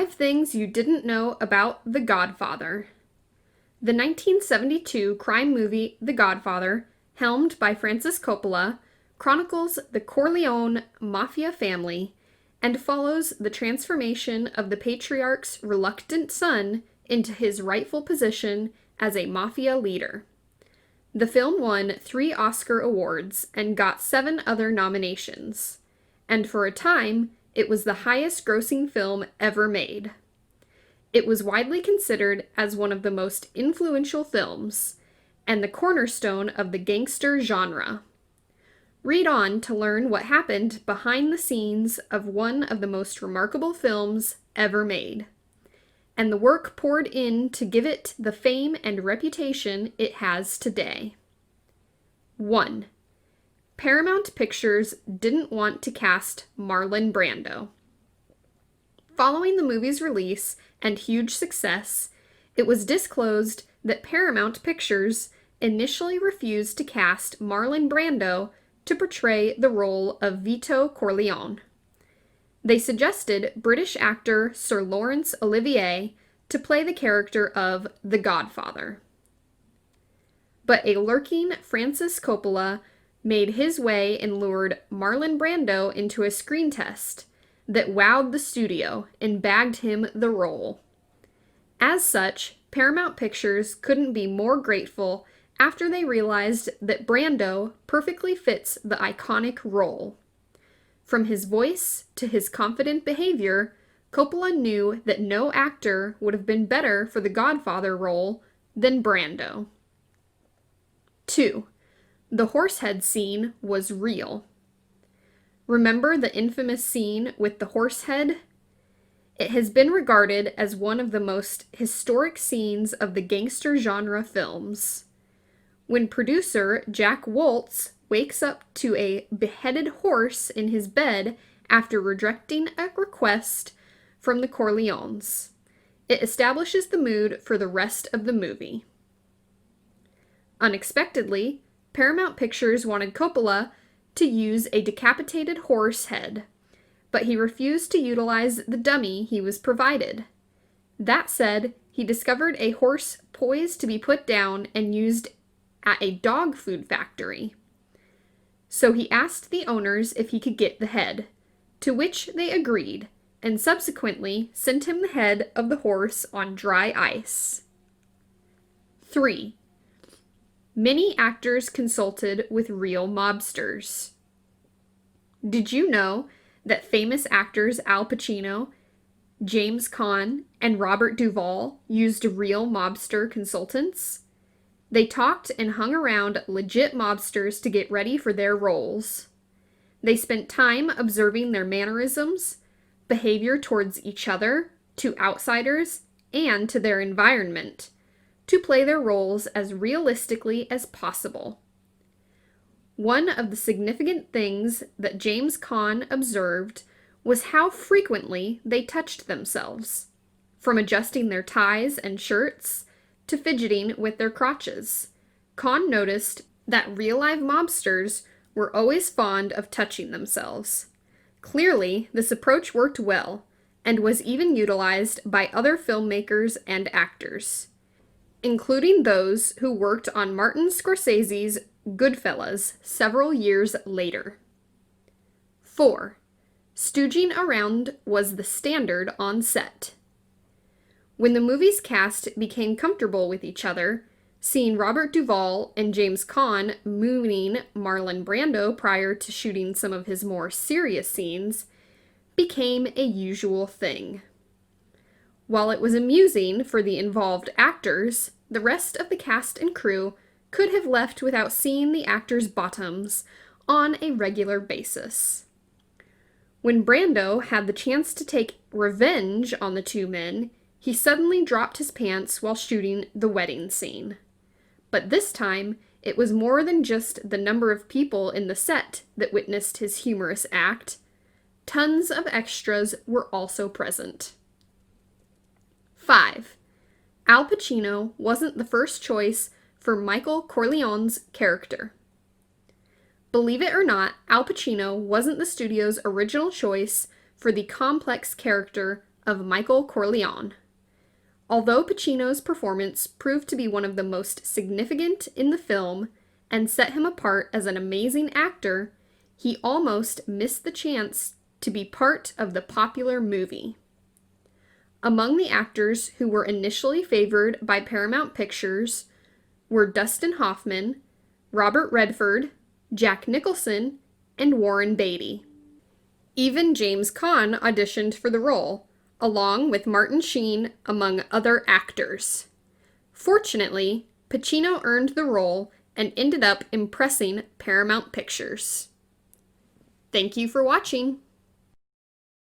5 Things You Didn't Know About The Godfather. The 1972 crime movie The Godfather, helmed by Francis Coppola, chronicles the Corleone mafia family and follows the transformation of the patriarch's reluctant son into his rightful position as a mafia leader. The film won 3 Oscar awards and got 7 other nominations, and for a time, it was the highest-grossing film ever made. It was widely considered as one of the most influential films, and the cornerstone of the gangster genre. Read on to learn what happened behind the scenes of one of the most remarkable films ever made, and the work poured in to give it the fame and reputation it has today. 1. Paramount Pictures didn't want to cast Marlon Brando. Following the movie's release and huge success, it was disclosed that Paramount Pictures initially refused to cast Marlon Brando to portray the role of Vito Corleone. They suggested British actor Sir Laurence Olivier to play the character of the Godfather. But a lurking Francis Coppola made his way and lured Marlon Brando into a screen test that wowed the studio and bagged him the role. As such, Paramount Pictures couldn't be more grateful after they realized that Brando perfectly fits the iconic role. From his voice to his confident behavior, Coppola knew that no actor would have been better for the Godfather role than Brando. 2. The horsehead scene was real. Remember the infamous scene with the horsehead? It has been regarded as one of the most historic scenes of the gangster genre films. When producer Jack Woltz wakes up to a beheaded horse in his bed after rejecting a request from the Corleones, it establishes the mood for the rest of the movie. Unexpectedly, Paramount Pictures wanted Coppola to use a decapitated horse head, but he refused to utilize the dummy he was provided. That said, he discovered a horse poised to be put down and used at a dog food factory. So he asked the owners if he could get the head, to which they agreed, and subsequently sent him the head of the horse on dry ice. 3. Many actors consulted with real mobsters. Did you know that famous actors Al Pacino, James Caan, and Robert Duvall used real mobster consultants? They talked and hung around legit mobsters to get ready for their roles. They spent time observing their mannerisms, behavior towards each other, to outsiders, and to their environment, to play their roles as realistically as possible. One of the significant things that James Caan observed was how frequently they touched themselves, from adjusting their ties and shirts to fidgeting with their crotches. Caan noticed that real-life mobsters were always fond of touching themselves. Clearly, this approach worked well, and was even utilized by other filmmakers and actors, including those who worked on Martin Scorsese's Goodfellas several years later. 4. Stooging around was the standard on set. When the movie's cast became comfortable with each other, seeing Robert Duvall and James Caan mooning Marlon Brando prior to shooting some of his more serious scenes became a usual thing. While it was amusing for the involved actors, the rest of the cast and crew could have left without seeing the actors' bottoms on a regular basis. When Brando had the chance to take revenge on the two men, he suddenly dropped his pants while shooting the wedding scene. But this time, it was more than just the number of people in the set that witnessed his humorous act. Tons of extras were also present. 5. Al Pacino wasn't the first choice for Michael Corleone's character. Believe it or not, Al Pacino wasn't the studio's original choice for the complex character of Michael Corleone. Although Pacino's performance proved to be one of the most significant in the film and set him apart as an amazing actor, he almost missed the chance to be part of the popular movie. Among the actors who were initially favored by Paramount Pictures were Dustin Hoffman, Robert Redford, Jack Nicholson, and Warren Beatty. Even James Caan auditioned for the role, along with Martin Sheen, among other actors. Fortunately, Pacino earned the role and ended up impressing Paramount Pictures. Thank you for watching.